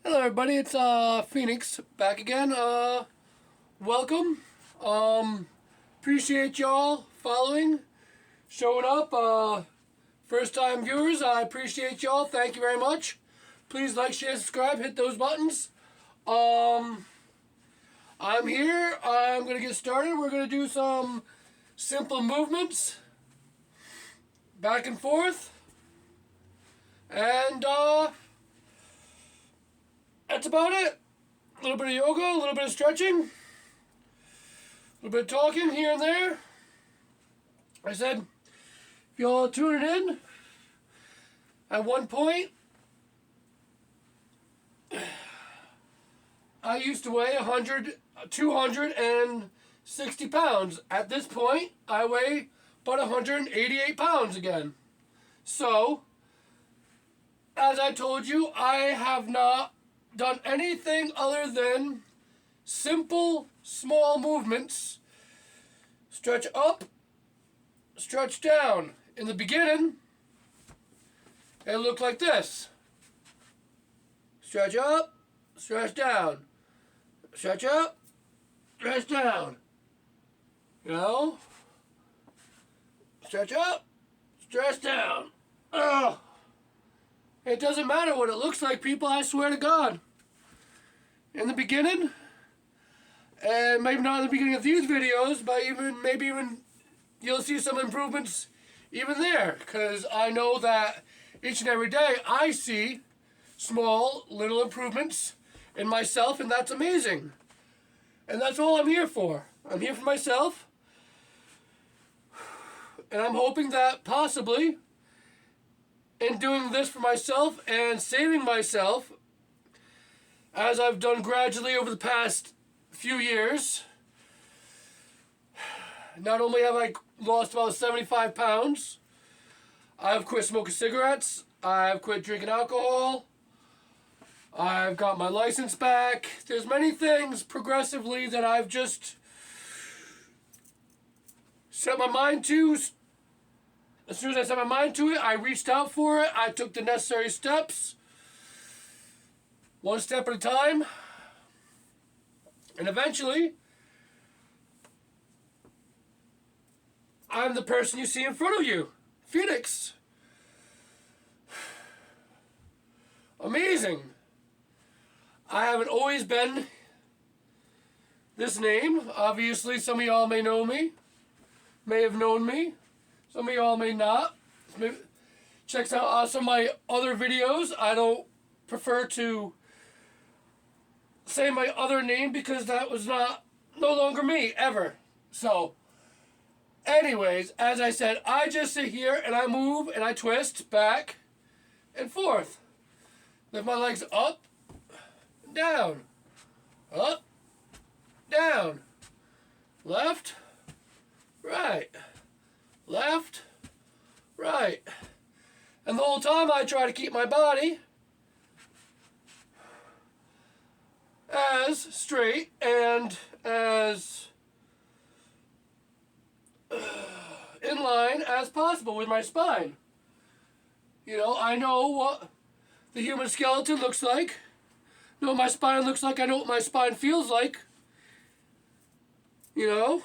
Hello everybody, it's Phoenix back again. Welcome. Appreciate y'all following, showing up. First time viewers, I appreciate y'all. Thank you very much. Please like, share, subscribe, hit those buttons. I'm here. I'm gonna get started. We're gonna do some simple movements back and forth. And that's about it. A little bit of yoga, a little bit of stretching, a little bit of talking here and there. I said, if y'all tuning in, at one point, I used to weigh 260 pounds. At this point, I weigh about 188 pounds again. So, as I told you, I have not done anything other than simple, small movements. Stretch up, stretch down. In the beginning, it looked like this. Stretch up, stretch down. Stretch up, stretch down. You know? Stretch up, stretch down. Ugh. It doesn't matter what it looks like, people, I swear to God. In the beginning, and maybe not in the beginning of these videos, but maybe even you'll see some improvements even there. Because I know that each and every day I see small, little improvements in myself, and that's amazing. And that's all I'm here for. I'm here for myself. And I'm hoping that possibly, in doing this for myself and saving myself, as I've done gradually over the past few years, not only have I lost about 75 pounds, I've quit smoking cigarettes, I've quit drinking alcohol, I've got my license back. There's many things progressively that I've just set my mind to. As soon as I set my mind to it, I reached out for it. I took the necessary steps, one step at a time. And eventually, I'm the person you see in front of you. Phoenix. Amazing. I haven't always been this name. Obviously, some of y'all may know me, may have known me. Some of y'all may not. Check out some of my other videos. I don't prefer to say my other name because that was no longer me, ever. So, anyways, as I said, I just sit here and I move and I twist back and forth. Lift my legs up, down, up, down, left, right. Left, right. And the whole time I try to keep my body as straight and as in line as possible with my spine. You know, I know what the human skeleton looks like. I know what my spine looks like. I know what my spine feels like. You know?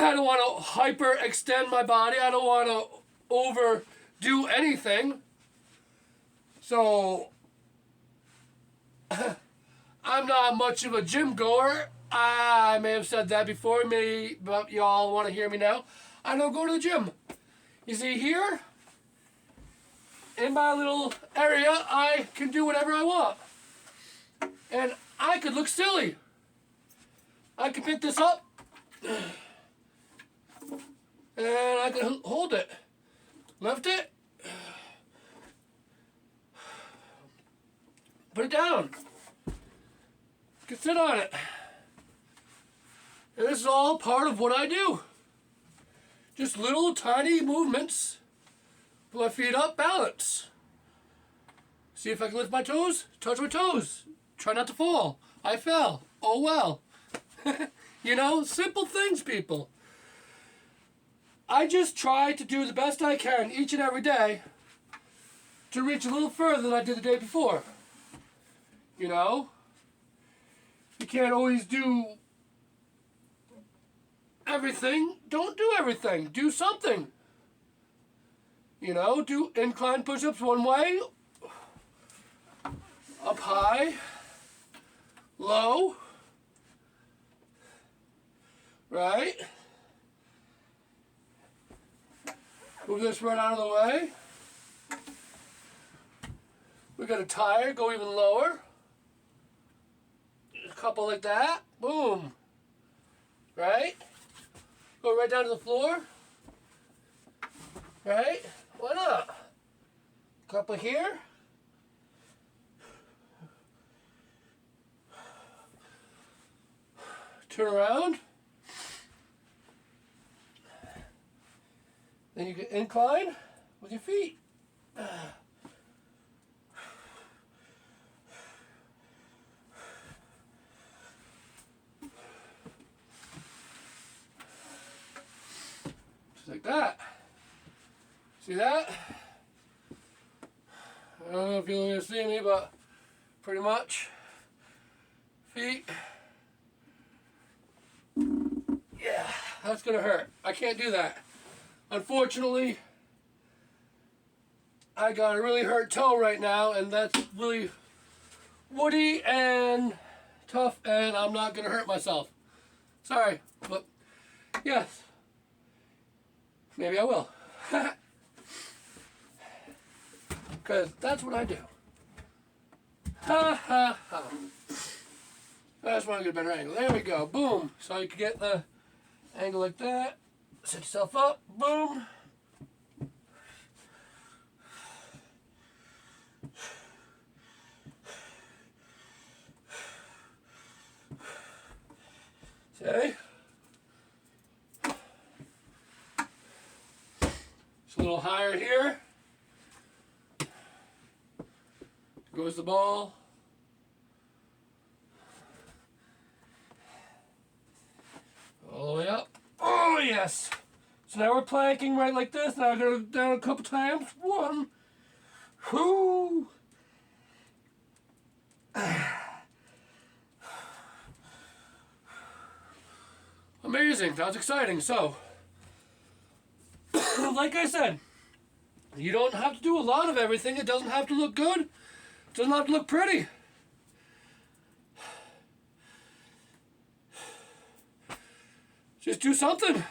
I don't want to hyperextend my body. I don't want to overdo anything. So, I'm not much of a gym goer. I may have said that before. But y'all want to hear me now. I don't go to the gym. You see here, in my little area, I can do whatever I want. And I could look silly. I can pick this up. And I can hold it, lift it, put it down, you can sit on it. And this is all part of what I do. Just little tiny movements, put my feet up, balance. See if I can lift my toes, touch my toes, try not to fall. I fell, oh well. You know, simple things, people. I just try to do the best I can each and every day to reach a little further than I did the day before. You know? You can't always do everything. Don't do everything. Do something. You know, do incline push-ups one way, up high, low, right? Move this right out of the way. We're going to tire, go even lower. A couple like that. Boom. Right? Go right down to the floor. Right? Why not? Couple here. Turn around. Then you can incline with your feet. Just like that. See that? I don't know if you'll even see me, but pretty much. Feet. Yeah, that's gonna hurt. I can't do that. Unfortunately, I got a really hurt toe right now, and that's really woody and tough, and I'm not gonna hurt myself. Sorry, but yes, maybe I will. Because that's what I do. Ha ha ha. I just want to get a better angle. There we go. Boom. So you can get the angle like that. Set yourself up. Boom. See? It's a little higher here. Goes the ball. All the way up. Oh, yes. So now we're planking right like this. Now I'm going to go down a couple times. One. Whoo. Amazing. That was exciting. So, like I said, you don't have to do a lot of everything. It doesn't have to look good. It doesn't have to look pretty. Just do something.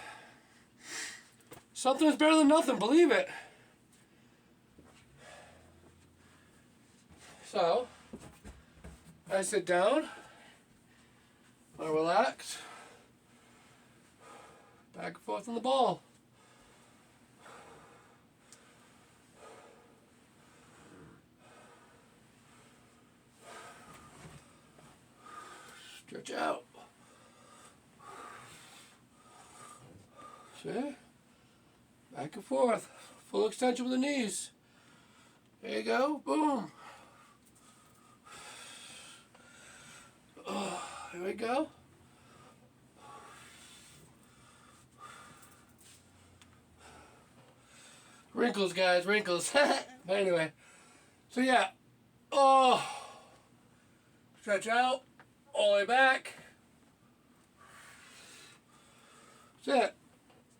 Something is better than nothing, believe it. So, I sit down, I relax, back and forth on the ball. Stretch out. See? Back and forth. Full extension with the knees. There you go. Boom. Oh, here we go. Wrinkles, guys, wrinkles. But anyway. So yeah. Oh. Stretch out. All the way back. That's it.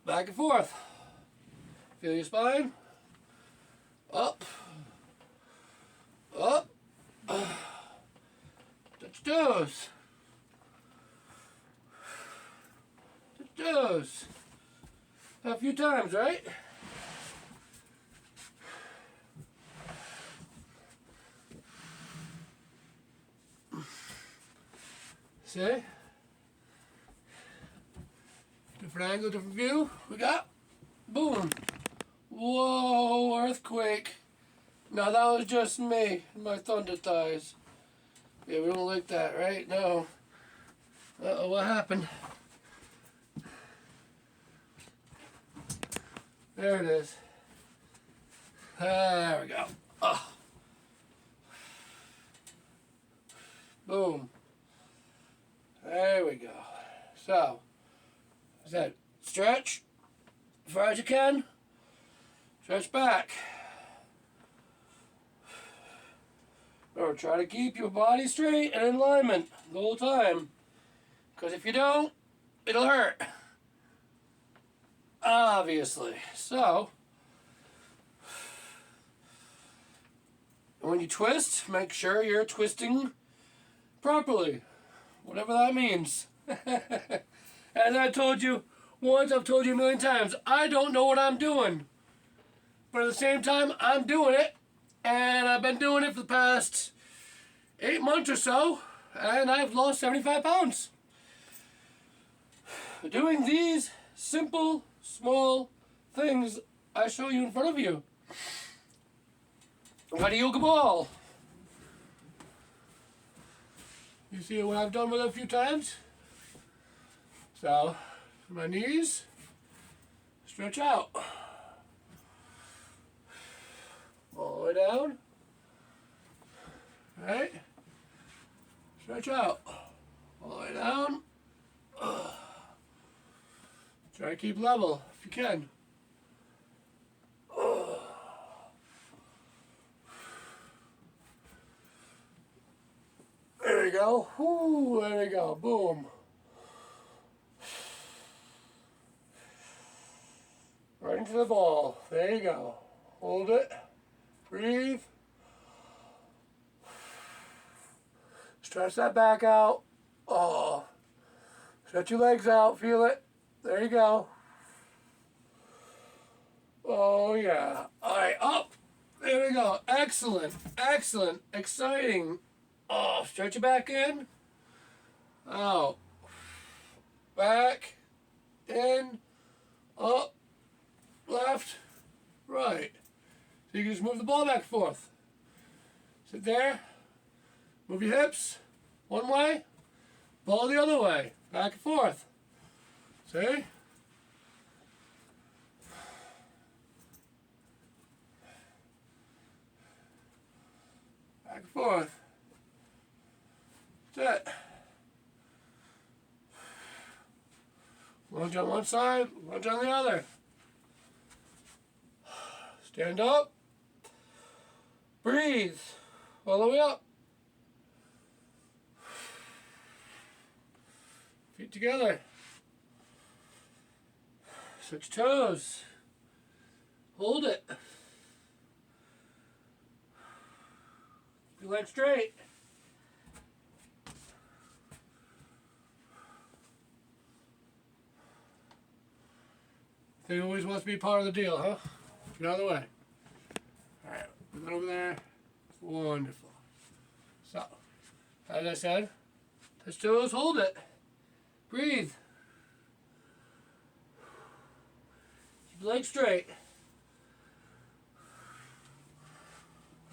Back and forth. Feel your spine. Up. Up. Touch toes. Touch toes. A few times, right? See? Different angle, different view. We got. Boom. Whoa, earthquake. Now that was just me and my thunder thighs. Yeah, we don't like that, right? No. Uh-oh, what happened? There it is. There we go. Oh. Boom. There we go. So, as I said, stretch as far as you can. Stretch back. more. Try to keep your body straight and in alignment the whole time. Because if you don't, it'll hurt. Obviously. So, when you twist, make sure you're twisting properly. Whatever that means. As I told you once, I've told you a million times, I don't know what I'm doing. But at the same time, I'm doing it. And I've been doing it for the past 8 months or so. And I've lost 75 pounds. Doing these simple, small things I show you in front of you. I've got a yoga ball. You see what I've done with it a few times? So, my knees stretch out. All the way down. Right? Stretch out. All the way down. Try to keep level if you can. There you go. Whoo, there you go. Boom. Right into the ball. There you go. Hold it. Breathe. Stretch that back out. Oh. Stretch your legs out. Feel it. There you go. Oh, yeah. All right, up. There we go. Excellent. Excellent. Exciting. Oh, stretch it back in. Out. Back. In. Up. Left. Right. So you can just move the ball back and forth. Sit there. Move your hips. One way. Ball the other way. Back and forth. See? Back and forth. That's it. Lunge on one side, lunge on the other. Stand up. Breathe. All the way up. Feet together. Switch toes. Hold it. Keep your legs straight. They always wants to be part of the deal, huh? Get out of the way. Alright, move it over there. Wonderful. So, as I said, touch toes, hold it. Breathe. Keep your legs straight.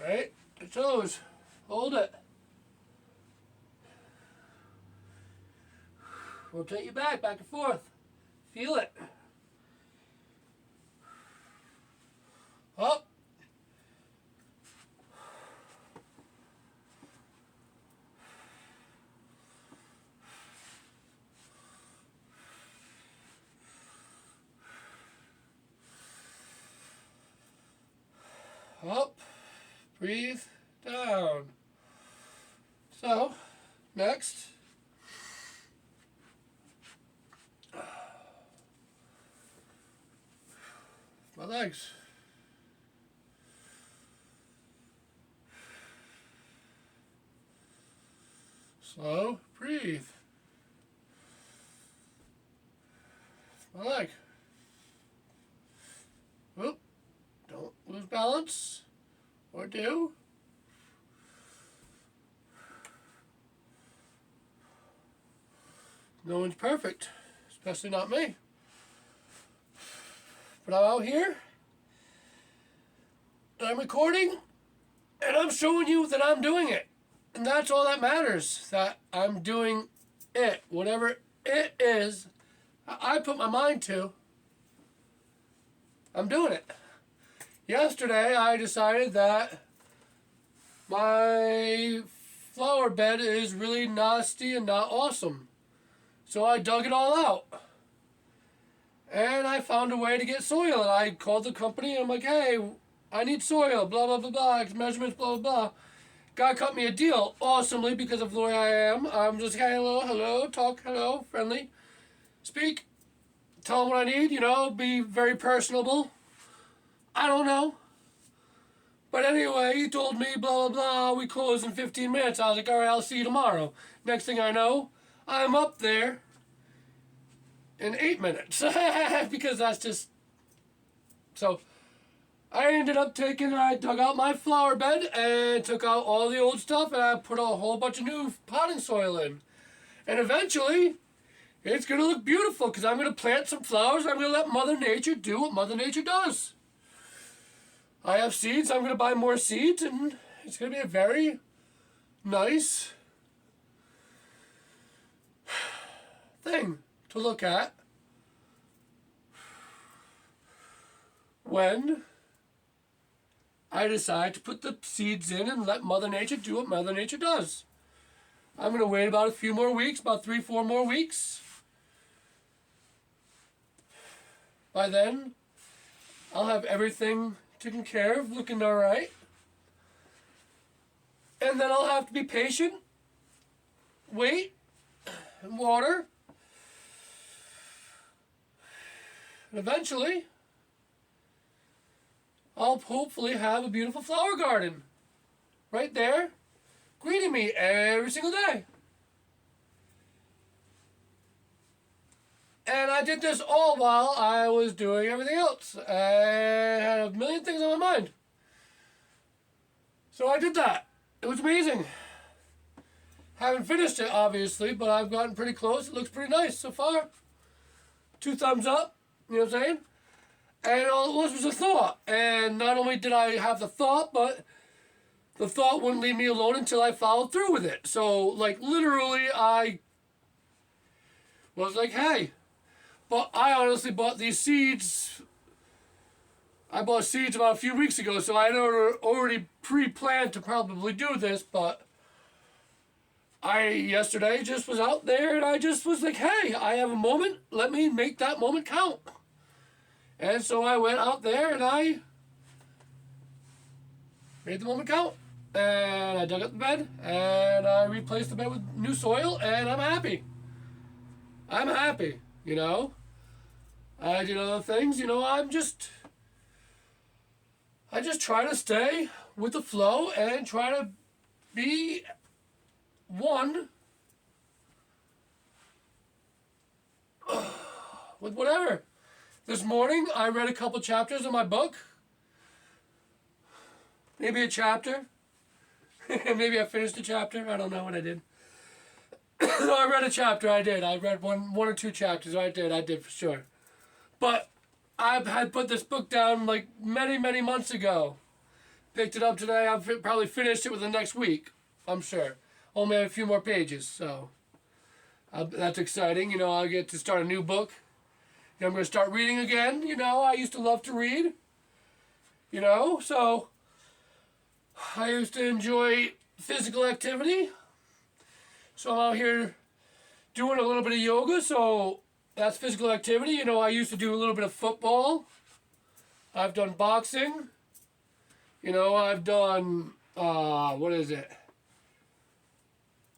Alright, touch toes, hold it. Rotate your back and forth. Feel it. Up. Up. Breathe. Down. So, next. My legs. Slow, breathe. My leg. Oop. Don't lose balance. Or do. No one's perfect. Especially not me. But I'm out here. And I'm recording. And I'm showing you that I'm doing it. And that's all that matters, that I'm doing it. Whatever it is I put my mind to, I'm doing it. Yesterday, I decided that my flower bed is really nasty and not awesome. So I dug it all out. And I found a way to get soil. And I called the company and I'm like, hey, I need soil, blah, blah, blah, blah, measurements, blah, blah, blah. God cut me a deal awesomely because of the way I am. I'm just hello, talk, hello, friendly, speak, tell him what I need, be very personable. I don't know. But anyway, he told me, blah, blah, blah, we close in 15 minutes. I was like, all right, I'll see you tomorrow. Next thing I know, I'm up there in 8 minutes. Because that's just... So, I dug out my flower bed and took out all the old stuff and I put a whole bunch of new potting soil in. And eventually, it's going to look beautiful because I'm going to plant some flowers and I'm going to let Mother Nature do what Mother Nature does. I have seeds, I'm going to buy more seeds, and it's going to be a very nice thing to look at when I decide to put the seeds in and let Mother Nature do what Mother Nature does. I'm going to wait about a few more weeks, about 3-4 more weeks. By then, I'll have everything taken care of, looking alright. And then I'll have to be patient, wait, and water. And eventually, I'll hopefully have a beautiful flower garden right there, greeting me every single day. And I did this all while I was doing everything else. I had a million things on my mind. So I did that. It was amazing. Haven't finished it, obviously, but I've gotten pretty close. It looks pretty nice so far. 2 thumbs up, you know what I'm saying? And all it was a thought. And not only did I have the thought, but the thought wouldn't leave me alone until I followed through with it. So, like, literally, I was like, hey... But I honestly bought these seeds. I bought seeds about a few weeks ago, so I had already pre-planned to probably do this, but I yesterday just was out there and I just was like, hey, I have a moment. Let me make that moment count. And so I went out there and I made the moment count. And I dug up the bed and I replaced the bed with new soil and I'm happy. I'm happy, I did other things, I just try to stay with the flow and try to be one with whatever. This morning, I read a couple chapters of my book. Maybe a chapter. Maybe I finished a chapter. I don't know what I did. No, I read a chapter. I did. I read one or 2 chapters. I did for sure. But I had put this book down like many, many months ago. Picked it up today. I've probably finished it within the next week. I'm sure. Only have a few more pages, so that's exciting. I'll get to start a new book. I'm going to start reading again. I used to love to read. So I used to enjoy physical activity. So I'm out here doing a little bit of yoga, so that's physical activity. I used to do a little bit of football. I've done boxing. I've done, what is it?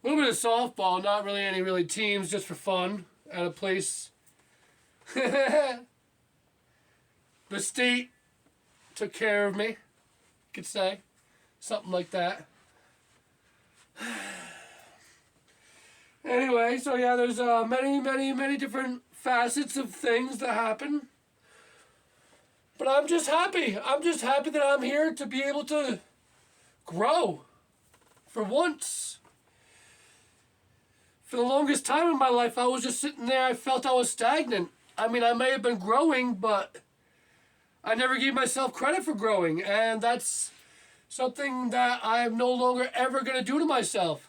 A little bit of softball, not really any really teams, just for fun, at a place. The state took care of me, you could say. Something like that. Anyway, so yeah, there's many, many, many different facets of things that happen. But I'm just happy. I'm just happy that I'm here to be able to grow. For once. For the longest time in my life, I was just sitting there. I felt I was stagnant. I mean, I may have been growing, but I never gave myself credit for growing. And that's something that I'm no longer ever going to do to myself.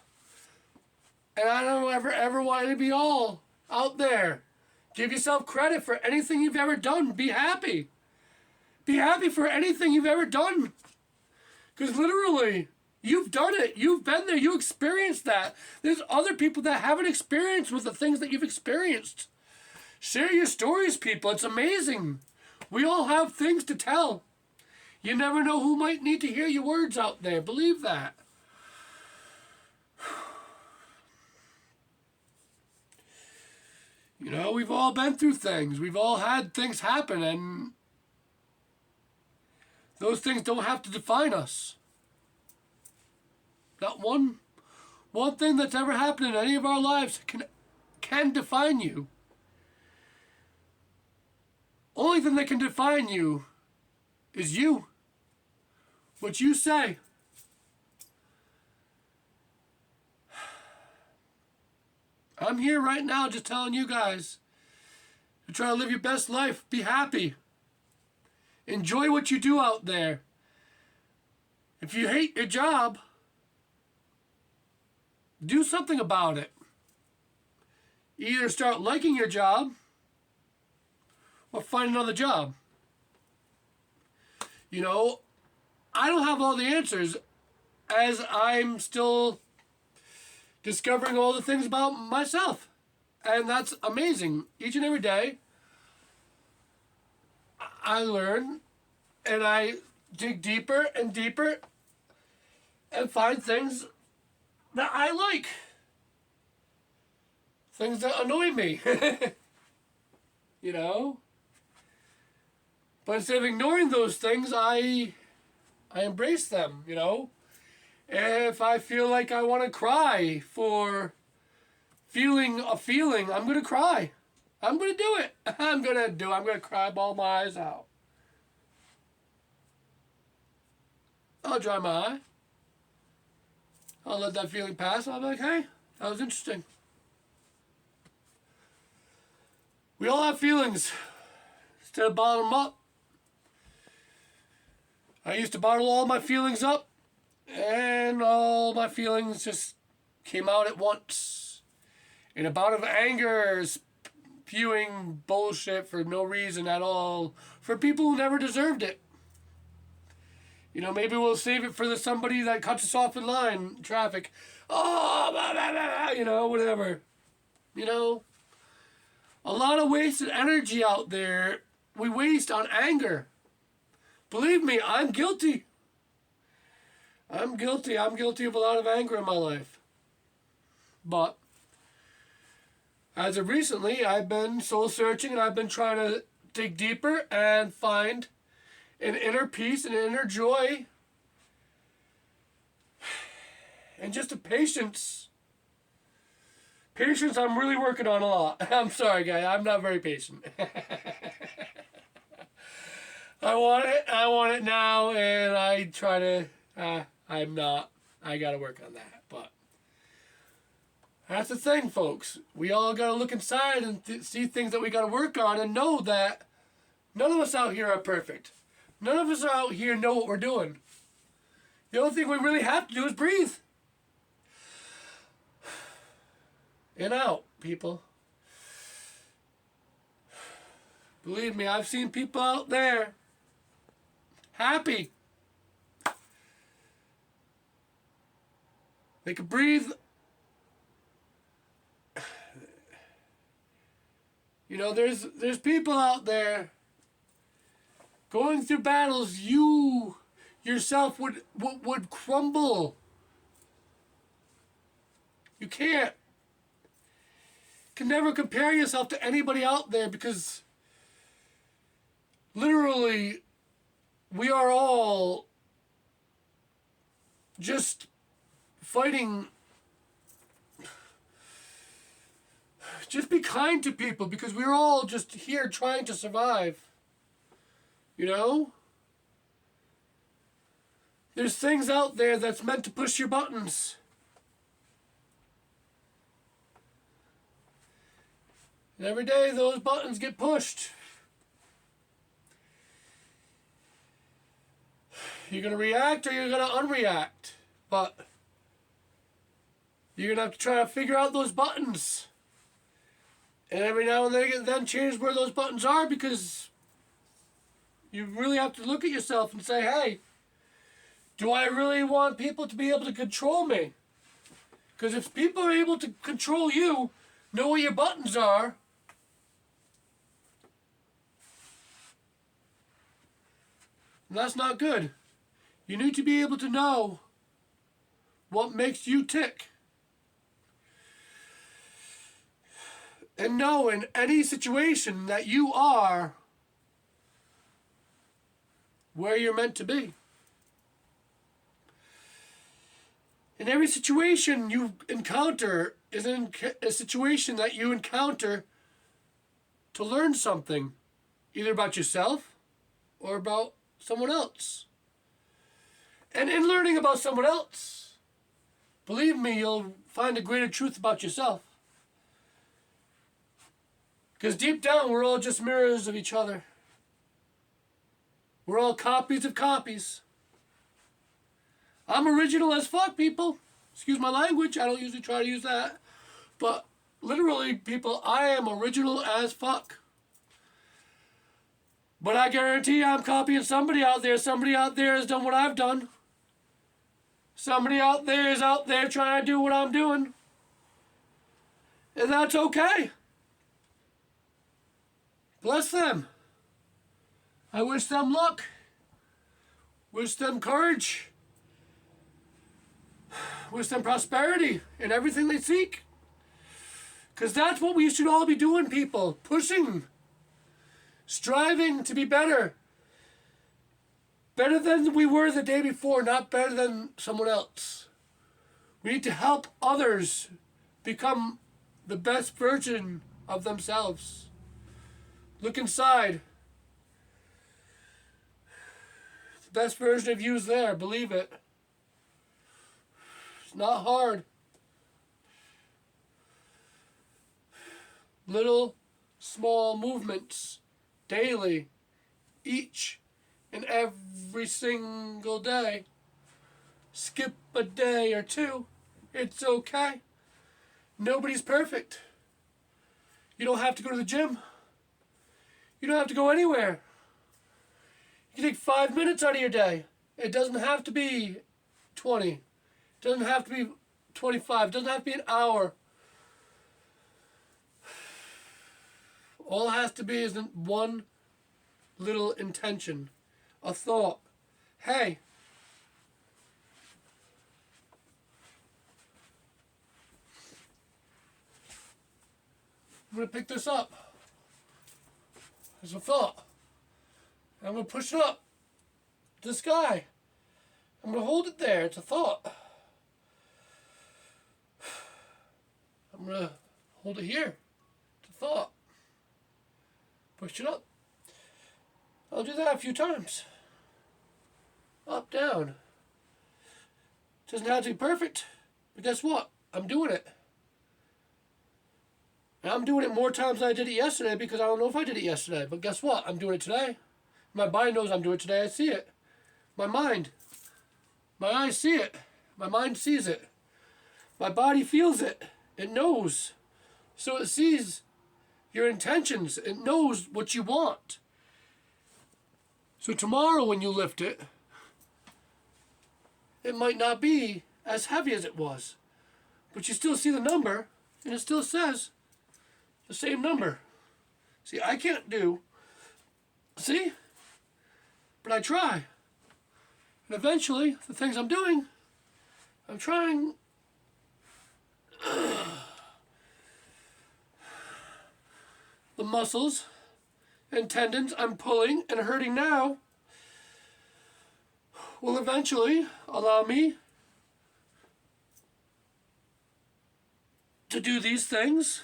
And I don't ever want to be all out there. Give yourself credit for anything you've ever done. Be happy. Be happy for anything you've ever done. Because literally, you've done it. You've been there. You experienced that. There's other people that haven't experienced with the things that you've experienced. Share your stories, people. It's amazing. We all have things to tell. You never know who might need to hear your words out there. Believe that. You know, we've all been through things. We've all had things happen, and those things don't have to define us. Not one thing that's ever happened in any of our lives can define you. Only thing that can define you is you. What you say. I'm here right now just telling you guys to try to live your best life. Be happy. Enjoy what you do out there. If you hate your job, do something about it. Either start liking your job or find another job. You know, I don't have all the answers as I'm still discovering all the things about myself. And that's amazing. Each and every day, I learn and I dig deeper and deeper and find things that I like. Things that annoy me. You know? But instead of ignoring those things, I embrace them, you know? If I feel like I want to cry for feeling a feeling, I'm going to cry. I'm going to do it. I'm going to cry, bawl my eyes out. I'll dry my eye. I'll let that feeling pass. I'll be like, hey, that was interesting. We all have feelings. Instead of bottling them up. I used to bottle all my feelings up. And all my feelings just came out at once. In a bout of anger, spewing bullshit for no reason at all. For people who never deserved it. You know, maybe we'll save it for somebody that cuts us off in line, traffic. Oh, blah, blah, blah, you know, whatever. You know, a lot of wasted energy out there we waste on anger. Believe me, I'm guilty. I'm guilty of a lot of anger in my life. But as of recently, I've been soul searching and I've been trying to dig deeper and find an inner peace and an inner joy and just a patience. Patience I'm really working on a lot. I'm sorry, guys. I'm not very patient. I want it now, and I try to... I'm not. I got to work on that. But that's the thing, folks. We all got to look inside and see things that we got to work on and know that none of us out here are perfect. None of us out here know what we're doing. The only thing we really have to do is breathe. In and out, people. Believe me, I've seen people out there happy. They can breathe. You know, there's people out there going through battles you yourself would crumble. You can never compare yourself to anybody out there because literally we are all just fighting. Just be kind to people because we're all just here trying to survive. You know? There's things out there that's meant to push your buttons. And every day those buttons get pushed. You're going to react or you're going to unreact. But you're going to have to try to figure out those buttons. And every now and then change where those buttons are because you really have to look at yourself and say, hey, do I really want people to be able to control me? Because if people are able to control you, know where your buttons are, that's not good. You need to be able to know what makes you tick. And know in any situation that you are where you're meant to be. In every situation you encounter is a situation that you encounter to learn something, either about yourself or about someone else. And in learning about someone else, believe me, you'll find a greater truth about yourself. Because deep down, we're all just mirrors of each other. We're all copies of copies. I'm original as fuck, people. Excuse my language. I don't usually try to use that. But literally, people, I am original as fuck. But I guarantee I'm copying somebody out there. Somebody out there has done what I've done. Somebody out there is out there trying to do what I'm doing. And that's okay. Bless them. I wish them luck. Wish them courage. Wish them prosperity in everything they seek. Because that's what we should all be doing, people. Pushing. Striving to be better. Better than we were the day before, not better than someone else. We need to help others become the best version of themselves. Look inside. The best version of you is there, believe it. It's not hard. Little, small movements, daily, each and every single day. Skip a day or two. It's okay. Nobody's perfect. You don't have to go to the gym. You don't have to go anywhere. You can take 5 minutes out of your day. It doesn't have to be 20. It doesn't have to be 25. It doesn't have to be an hour. All it has to be is one little intention. A thought. Hey, I'm going to pick this up. As a thought. I'm going to push it up to the sky. I'm going to hold it there. It's a thought. I'm going to hold it here. It's a thought. Push it up. I'll do that a few times. Up, down. It doesn't have to be perfect. But guess what? I'm doing it. And I'm doing it more times than I did it yesterday because I don't know if I did it yesterday. But guess what? I'm doing it today. My body knows I'm doing it today. I see it. My mind. My eyes see it. My mind sees it. My body feels it. It knows. So it sees your intentions. It knows what you want. So tomorrow when you lift it, it might not be as heavy as it was. But you still see the number, and it still says the same number. See, I can't do. See? But I try. And eventually, the things I'm doing, I'm trying. The muscles and tendons I'm pulling and hurting now will eventually allow me to do these things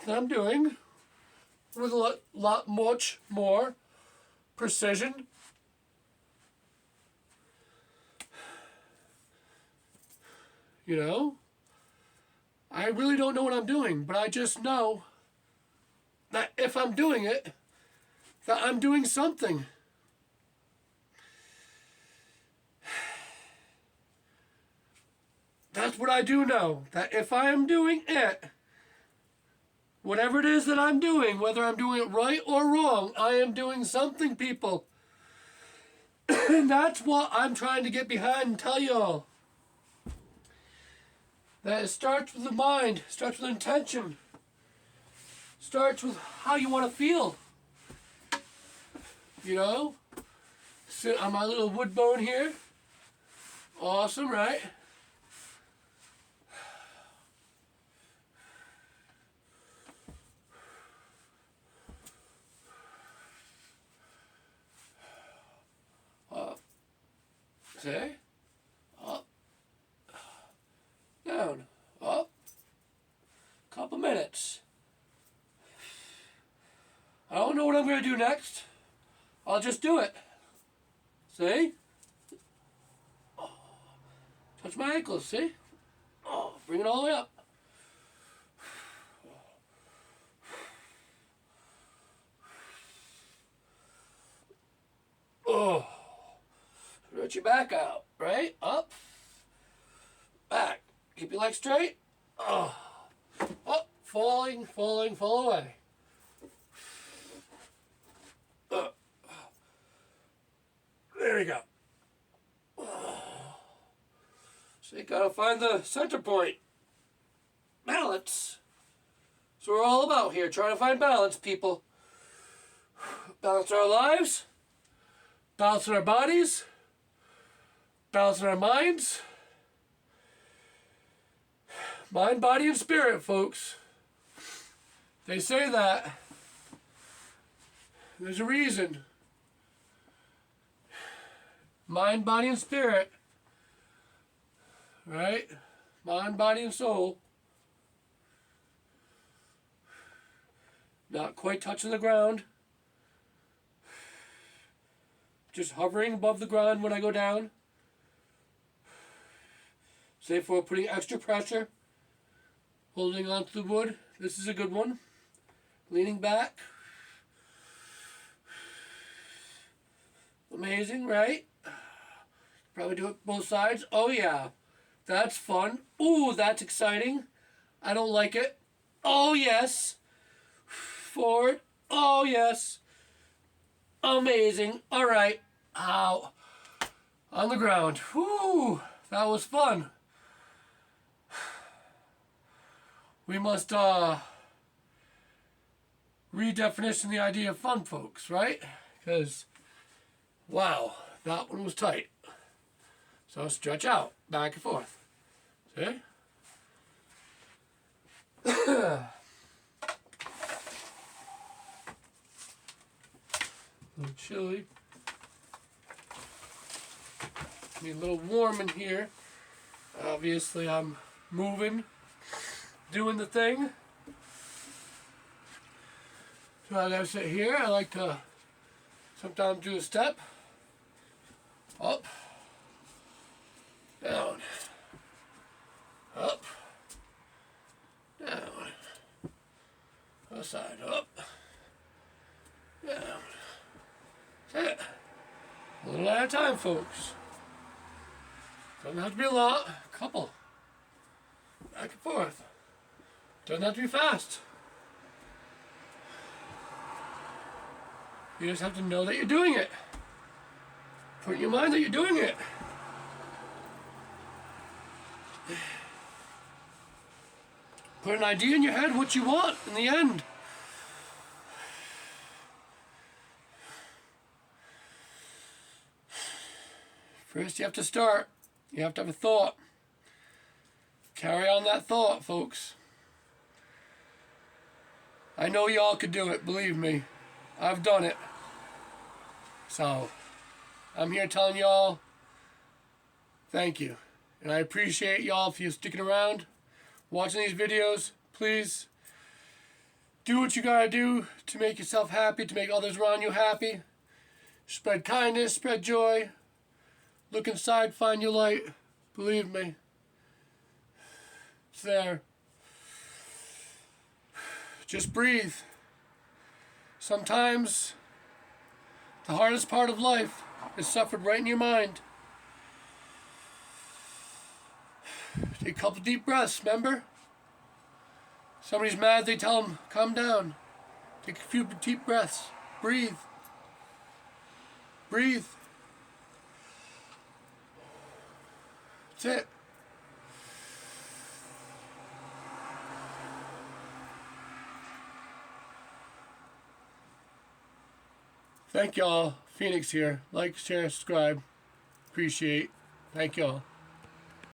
that I'm doing with a lot much more precision. You know, I really don't know what I'm doing, but I just know that if I'm doing it, that I'm doing something. That's what I do know, that if I am doing it, whatever it is that I'm doing, whether I'm doing it right or wrong, I am doing something, people. And that's what I'm trying to get behind and tell y'all. That it starts with the mind, starts with intention, starts with how you want to feel. You know? Sit on my little wood bone here. Awesome, right? See? Up. Down. Up. Couple minutes. I don't know what I'm going to do next. I'll just do it. See? Oh. Touch my ankles, see? Oh, bring it all the way up. Oh. Stretch your back out, right? Up. Back. Keep your legs straight. Oh. Up. Falling, fall away. There we go. So you gotta find the center point. Balance. That's what we're all about here, trying to find balance, people. Balance in our lives, balance in our bodies, balance in our minds. Mind, body, and spirit, folks. They say that. There's a reason. Mind, body, and spirit. Right? Mind, body, and soul. Not quite touching the ground. Just hovering above the ground when I go down. Say for putting extra pressure. Holding onto the wood. This is a good one. Leaning back. Amazing, right? Probably do it both sides. Oh yeah. That's fun. Ooh, that's exciting. I don't like it. Oh yes. Forward. Oh yes. Amazing. All right. Ow. On the ground. Whew. That was fun. We must redefinition the idea of fun, folks, right? Because, wow, that one was tight. So stretch out, back and forth. See? A little chilly. Be a little warm in here. Obviously, I'm moving, doing the thing. So I gotta sit here. I like to sometimes do a step. Up. Down. Up. Down. Other side. Up. Down. That's it. A little at a time, folks. Doesn't have to be a lot. A couple. Back and forth. Doesn't have to be fast. You just have to know that you're doing it. Put in your mind that you're doing it. Put an idea in your head what you want in the end. First you have to start. You have to have a thought. Carry on that thought, folks. I know y'all could do it, believe me. I've done it. So, I'm here telling y'all, thank you. And I appreciate y'all for you sticking around, watching these videos. Please, do what you gotta do to make yourself happy, to make others around you happy. Spread kindness, spread joy. Look inside, find your light. Believe me. It's there. Just breathe. Sometimes the hardest part of life is suffered right in your mind. Take a couple deep breaths, remember? Somebody's mad, they tell them, calm down. Take a few deep breaths. Breathe. Breathe. That's it. Thank y'all. Phoenix here. Like, share, subscribe. Appreciate. Thank y'all.